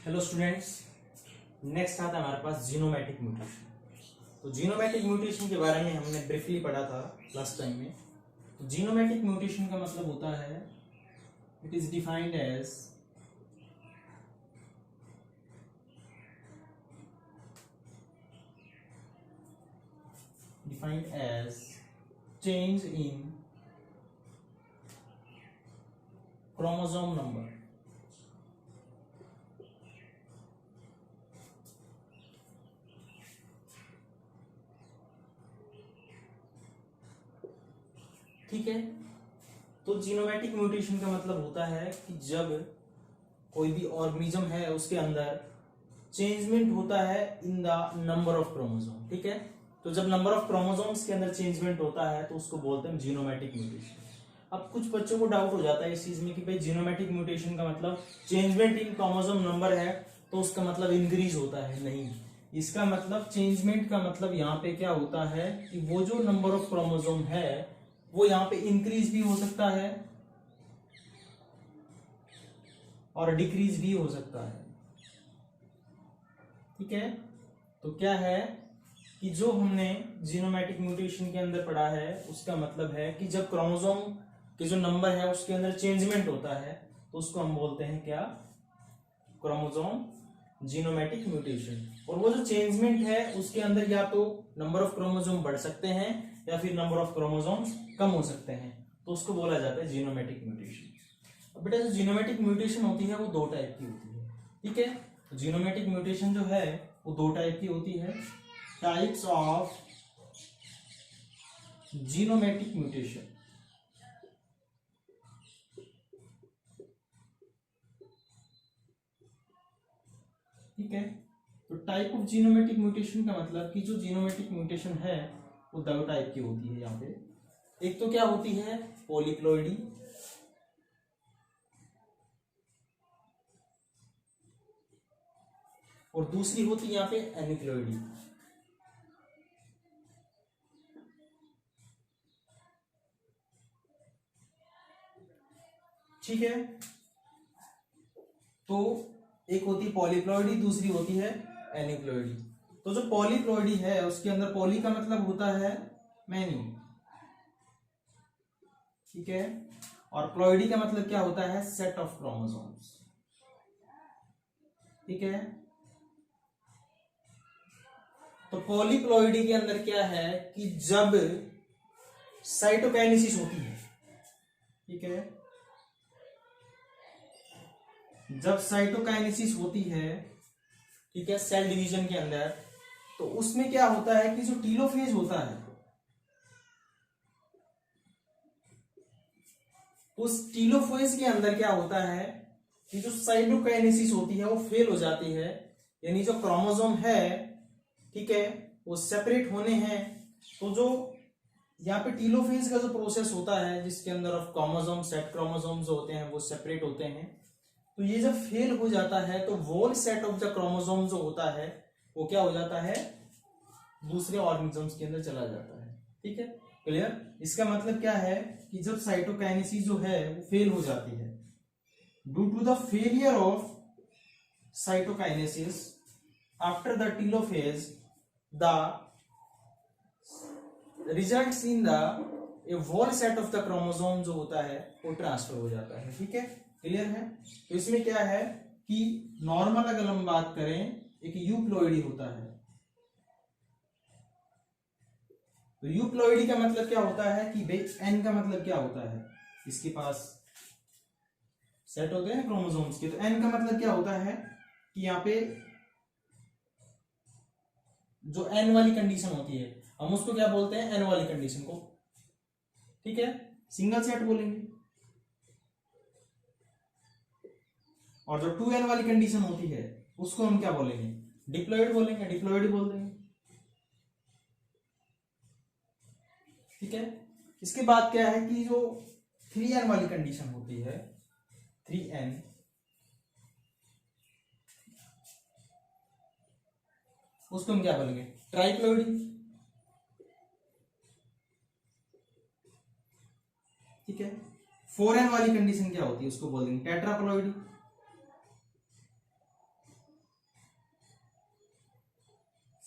Hello students, next आता है हमारे पास जीनोमैटिक म्यूटेशन। तो जीनोमैटिक म्यूटेशन के बारे में हमने ब्रीफली पढ़ा था लास्ट टाइम में। तो जीनोमैटिक म्यूटेशन का मतलब होता है it is defined as change in chromosome number. ठीक है, तो जीनोमैटिक म्यूटेशन का मतलब होता है कि जब कोई भी ऑर्गेनिज्म है उसके अंदर चेंजमेंट होता है in the number of chromosome. ठीक है, तो जब नंबर ऑफ क्रोमोसोम्स के अंदर चेंजमेंट होता है तो उसको बोलते हैं जीनोमैटिक म्यूटेशन। अब कुछ बच्चों को डाउट हो जाता है इस चीज में कि भाई जीनोमैटिक म्यूटेशन का मतलब चेंजमेंट इन क्रोमोसोम नंबर है तो उसका मतलब इंक्रीज होता है। नहीं, इसका मतलब चेंजमेंट का मतलब यहाँ पे क्या होता है कि वो जो नंबर ऑफ क्रोमोसोम है वो यहाँ पे इंक्रीज भी हो सकता है और डिक्रीज भी हो सकता है। ठीक है, तो क्या है कि जो हमने जीनोमैटिक म्यूटेशन के अंदर पढ़ा है उसका मतलब है कि जब क्रोमोसोम के जो नंबर है उसके अंदर चेंजमेंट होता है तो उसको हम बोलते हैं क्या, क्रोमोसोम जीनोमैटिक म्यूटेशन। और वो जो चेंजमेंट है उसके अंदर या तो नंबर ऑफ क्रोमोसोम बढ़ सकते हैं या फिर नंबर ऑफ क्रोमोसोम्स कम हो सकते हैं, तो उसको बोला जाता है जीनोमैटिक म्यूटेशन। अब बेटा जो जीनोमैटिक म्यूटेशन होती है वो दो टाइप की होती है। ठीक है, तो जीनोमैटिक म्यूटेशन जो है वो दो टाइप की होती है। Types of genomatic mutation. ठीक है, तो टाइप ऑफ जीनोमैटिक म्यूटेशन का मतलब कि जो जीनोमैटिक म्यूटेशन है वो दो टाइप की होती है यहाँ पे। एक तो क्या होती है पॉलीप्लॉइडी, और दूसरी होती है यहाँ पे एनिक्लॉइडी। ठीक है, तो एक होती है पॉलीप्लॉइडी, दूसरी होती है एनिक्लॉइडी। तो जो पॉलीप्लॉइडी है उसके अंदर पॉली का मतलब होता है मैनी। ठीक है, और प्लॉइडी का मतलब क्या होता है सेट ऑफ क्रोमोसोम्स। ठीक है, तो पॉलीप्लॉइडी के अंदर क्या है कि जब साइटोकाइनेसिस होती है, ठीक है, जब साइटोकाइनेसिस होती है, ठीक है, सेल डिवीजन के अंदर, तो उसमें क्या होता है कि जो टीलोफेज होता है उस टीलोफेज के अंदर क्या होता है कि जो साइटोकाइनेसिस होती है वो फेल हो जाती है, यानी जो क्रोमोसोम है, ठीक है, वो सेपरेट होने हैं। तो जो यहाँ पे टीलोफेज का जो प्रोसेस होता है जिसके अंदर ऑफ क्रोमोसोम सेट क्रोमोसोम जो होते हैं वो सेपरेट होते हैं, तो ये जब फेल हो जाता है तो वोल सेट ऑफ द क्रोमोसोम जो होता है वो क्या हो जाता है, दूसरे ऑर्गेनिजम्स के अंदर चला जाता है। ठीक है, क्लियर। इसका मतलब क्या है कि जब साइटोकाइनेसिस जो है वो फेल हो जाती है, due to the failure of cytokinesis after the telophase the results in the a whole set of the chromosome जो होता है वो ट्रांसफर हो जाता है। ठीक है, क्लियर है। तो इसमें क्या है कि नॉर्मल अगर हम बात करें एक यूप्लॉइडी होता है, तो यूप्लॉइडी का मतलब क्या होता है कि भाई एन का मतलब क्या होता है, इसके पास सेट होते हैं क्रोमोसोम्स के, तो एन का मतलब क्या होता है कि यहाँ पे जो एन वाली कंडीशन होती है हम उसको क्या बोलते हैं, एन वाली कंडीशन को। ठीक है, सिंगल सेट बोलेंगे। और जो 2n वाली कंडीशन होती है उसको हम क्या बोलेंगे, डिप्लॉइड बोलेंगे, डिप्लॉइड बोल देंगे। ठीक है, इसके बाद क्या है कि जो 3n वाली कंडीशन होती है, 3n, उसको हम क्या बोलेंगे, ट्राइप्लॉइडी। ठीक है, 4n वाली कंडीशन क्या होती है उसको बोल देंगे टेट्राप्लॉइडी।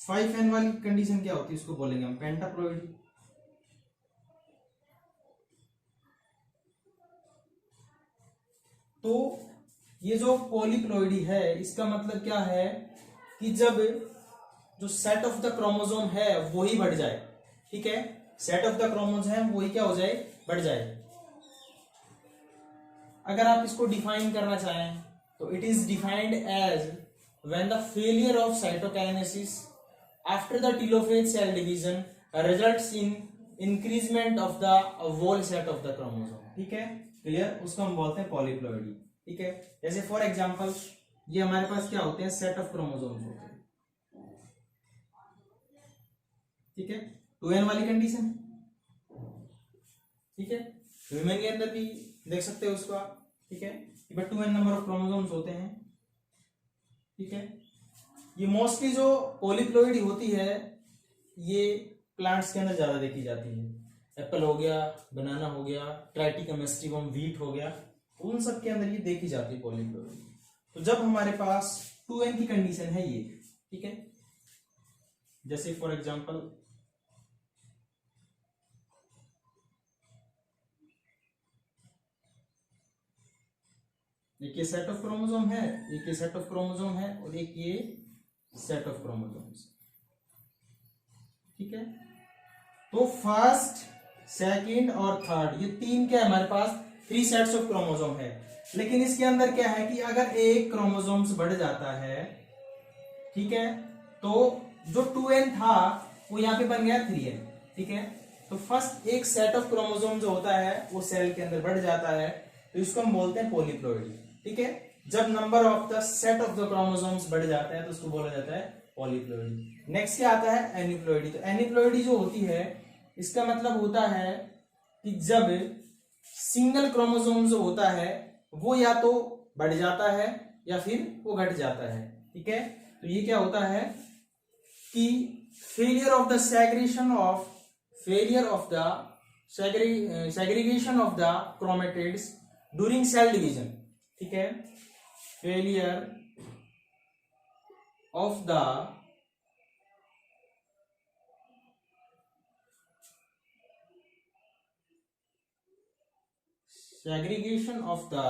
5n वाली कंडीशन क्या होती है, उसको बोलेंगे हम पेंटाप्लॉइडी। तो ये जो पॉलीप्लॉइडी है इसका मतलब क्या है कि जब जो सेट ऑफ द क्रोमोसोम है वो ही बढ़ जाए, ठीक है, सेट ऑफ द क्रोमोसोम है वो ही क्या हो जाए, बढ़ जाए। अगर आप इसको डिफाइन करना चाहें तो it is defined as when the failure of cytokinesis after the telophase cell division results in increment of the whole set of the chromosome, ठीक है, क्लियर, उसको हम बोलते हैं पॉलीप्लॉइडी, ठीक है। जैसे फॉर एग्जांपल ये हमारे पास क्या होते हैं, सेट ऑफ क्रोमोसोम्स होते हैं, ठीक है, 2n वाली कंडीशन, ठीक है, ह्यूमन के अंदर भी देख सकते हो उसको आप, ठीक है, 2n नंबर ऑफ क्रोमोसोम्स होते हैं, ठीक है। ये मोस्टली जो पॉलीप्लॉइडी होती है ये प्लांट्स के अंदर ज्यादा देखी जाती है, एप्पल हो गया, बनाना हो गया, ट्राइटिकम एस्ट्रिगम, व्हीट हो गया, उन सब के अंदर ये देखी जाती है पॉलीप्लॉइडी। तो जब हमारे पास 2n की कंडीशन है ये, ठीक है, जैसे फॉर एग्जांपल एक ये सेट ऑफ क्रोमोसोम है, एक ये सेट ऑफ क्रोमोसोम है और एक ये सेट ऑफ क्रोमोसोम्स, ठीक है। तो फर्स्ट, सेकंड और थर्ड ये तीन क्या है हमारे पास, 3 सेट्स ऑफ क्रोमोसोम है। लेकिन इसके अंदर क्या है कि अगर एक क्रोमोसोम्स बढ़ जाता है, ठीक है, तो जो 2n था वो यहाँ पे बन गया 3n, ठीक है। तो फर्स्ट एक सेट ऑफ क्रोमोसोम जो होता है वो सेल के अंदर बढ़ जाता है, तो इसको हम बोलते हैं पॉलीप्लॉइडी, ठीक है। जब number of the set of the chromosomes बढ़ जाता है तो उसको बोला जाता है पॉलीप्लॉइडी। नेक्स्ट क्या आता है, एनिप्लॉइडी। तो एनिप्लॉइडी जो होती है इसका मतलब होता है कि जब सिंगल क्रोमोसोम जो होता है वो या तो बढ़ जाता है या फिर वो घट जाता है, ठीक है। तो ये क्या होता है कि failure of the segregation of the chromatids during cell division, ठीक है, failure of the segregation of the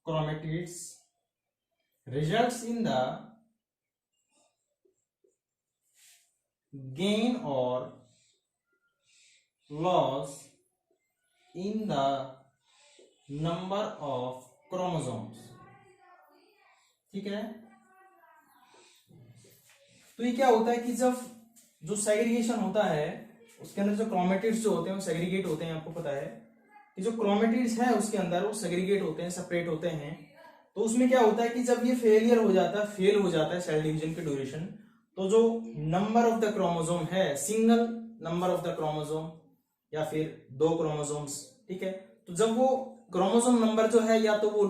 chromatids results in the gain or loss in the number of chromosomes, ठीक है। तो ये क्या होता है कि जब जो सेग्रीगेशन होता है उसके अंदर जो क्रोमेटिड्स जो होते हैं वो सेग्रीगेट होते हैं, आपको पता है कि जो क्रोमेटिड्स है उसके अंदर वो सेग्रीगेट होते हैं, सेपरेट होते हैं। तो उसमें क्या होता है कि जब ये फेल हो जाता है सेल डिवीजन की ड्यूरेशन, तो जो नंबर ऑफ द क्रोमोसोम है, single number of the chromosome या फिर 2 क्रोमोसोम्स, ठीक है, तो जब वो क्रोमोसोम नंबर जो है या तो वो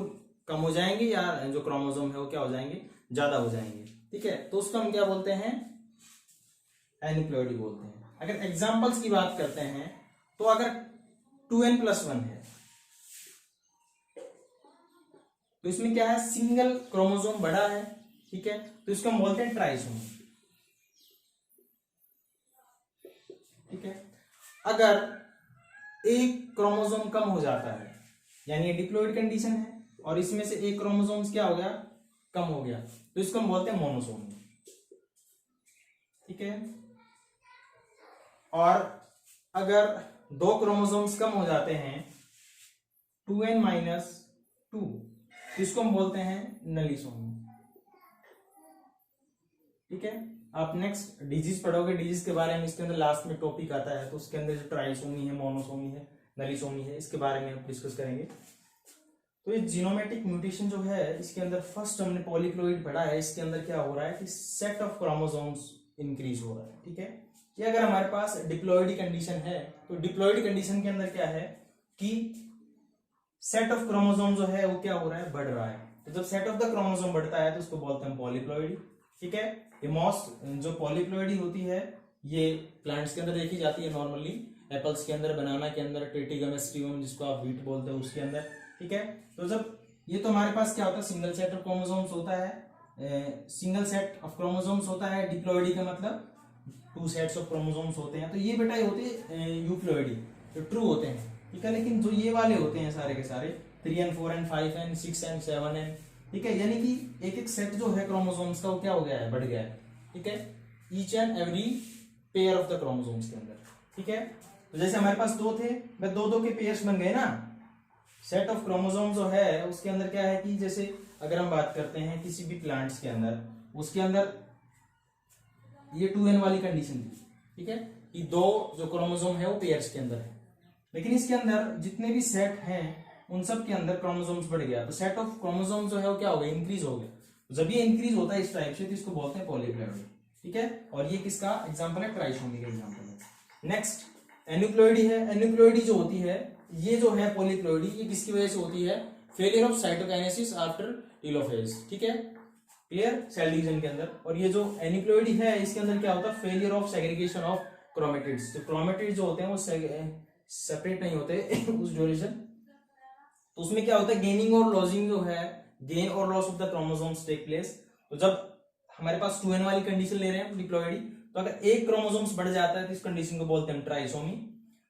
कम हो जाएंगे या जो क्रोमोसोम है वो क्या हो जाएंगे, ज्यादा हो जाएंगे, ठीक है। तो उसको हम क्या बोलते हैं, एनिप्लॉइडी बोलते हैं। अगर एग्जांपल्स की बात करते हैं तो अगर 2n+1 है तो इसमें क्या है, सिंगल क्रोमोसोम बड़ा है, ठीक है, तो इसको हम बोलते हैं ट्राइसोम, ठीक है। अगर एक क्रोमोसोम कम हो जाता है यानी ये डिप्लॉइड कंडीशन है और इसमें से एक क्रोमोसोम क्या हो गया, कम हो गया, तो इसको हम बोलते हैं मोनोसोम, ठीक है। और अगर 2 क्रोमोसोम्स कम हो जाते हैं 2n-2, तो इसको हम बोलते हैं नलिसोम, ठीक है। आप नेक्स्ट डिजीज पढ़ोगे, डिजीज के बारे में इसके अंदर लास्ट में टॉपिक आता है, तो उसके अंदर जो ट्राइसोमी है, मोनोसोमी है, नलिसोमी है, इसके बारे में हम डिस्कस करेंगे। तो ये जीनोमेटिक म्यूटेशन जो है इसके अंदर फर्स्ट हमने पॉलीप्लॉइड पढ़ा है, इसके अंदर क्या हो रहा है कि सेट ऑफ क्रोमोसोम्स इंक्रीज हो रहा है, ठीक है। कि अगर हमारे पास डिप्लॉइड कंडीशन है तो डिप्लॉइड कंडीशन के अंदर क्या है कि सेट ऑफ क्रोमोसोम जो है वो क्या हो रहा है, बढ़ रहा है। तो जब सेट ऑफ द क्रोमोसोम बढ़ता है तो उसको बोलते हैं पॉलीप्लॉइडी, ठीक है। ये मोस्ट जो पॉलीप्लॉइडी होती है ये प्लांट्स के अंदर देखी जाती है नॉर्मली, एप्पल्स के अंदर, बनाना के अंदर, ट्राइटिकम एस्ट्रिगम जिसको आप व्हीट बोलते हो उसके अंदर, ठीक है। तो जब ये तो हमारे पास क्या होता है, सिंगल सेट ऑफ क्रोमोसोम्स होता है, सिंगल सेट ऑफ क्रोमोसोम्स होता है, डिप्लॉइडी का मतलब 2 सेट्स ऑफ क्रोमोसोम्स होते हैं। तो ये बेटा ये होते हैं यूप्लॉइडी, जो ट्रू होते हैं, ठीक है। लेकिन जो ये वाले होते हैं सारे के सारे 3n 4n 5n 6n 7n, ठीक है, यानी कि एक एक सेट जो है क्रोमोसोम्स का वो क्या हो गया है, बढ़ गया है, ठीक है, each and every pair of the chromosomes के अंदर, ठीक है। तो जैसे हमारे पास 2 थे, मैं 2 के पेयर्स बन गए ना। सेट ऑफ क्रोमोसोम जो है उसके अंदर क्या है कि जैसे अगर हम बात करते हैं किसी भी प्लांट्स के अंदर, उसके अंदर ये 2n वाली कंडीशन थी, ठीक है, कि 2 जो क्रोमोसोम है वो पेयर्स के अंदर है। लेकिन इसके अंदर जितने भी सेट हैं उन सब के अंदर क्रोमोसोम्स बढ़ गया, तो सेट ऑफ क्रोमोसोम जो है वो क्या हो गया, इंक्रीज हो गया। जब ये इंक्रीज होता है इस टाइप से तो इसको बोलते हैं पॉलीप्लॉइडी, ठीक है। और ये किसका एग्जांपल है, ट्राइसोमी का एग्जांपल है। नेक्स्ट एन्यूक्लोइडी है। एन्यूक्लोइडी जो होती है, ये जो है पॉलीप्लॉइडी, ये किसकी वजह से होती है, failure of cytokinesis after telophase, ठीक है, क्लियर, सेल डिवीजन के अंदर। और ये जो एन्यूक्लोइडी है इसके अंदर क्या होता है, failure of segregation of chromatids. तो क्रोमेटिड्स जो होते हैं वो सेपरेट नहीं होते उस ड्यूरेशन, तो उसमें क्या होता है, गेनिंग और लॉसिंग जो है, गेन और loss of the chromosomes take place. तो जब हमारे पास 2n वाली कंडीशन ले रहे हैं डिप्लॉइडी, तो अगर एक क्रोमोसोम्स बढ़ जाता है तो इस कंडीशन को बोलते हैं ट्राइसोमी।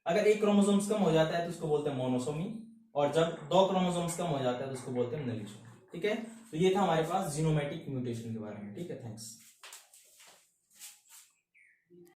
अगर एक क्रोमोसोम्स कम हो जाता है तो उसको बोलते हैं मोनोसोमी। और जब 2 क्रोमोसोम्स कम हो जाता है तो उसको बोलते हैं नलिसोमी, ठीक है। तो ये था हमारे पास जीनोमैटिक म्यूटेशन के बारे में, ठीक है, थैंक्स।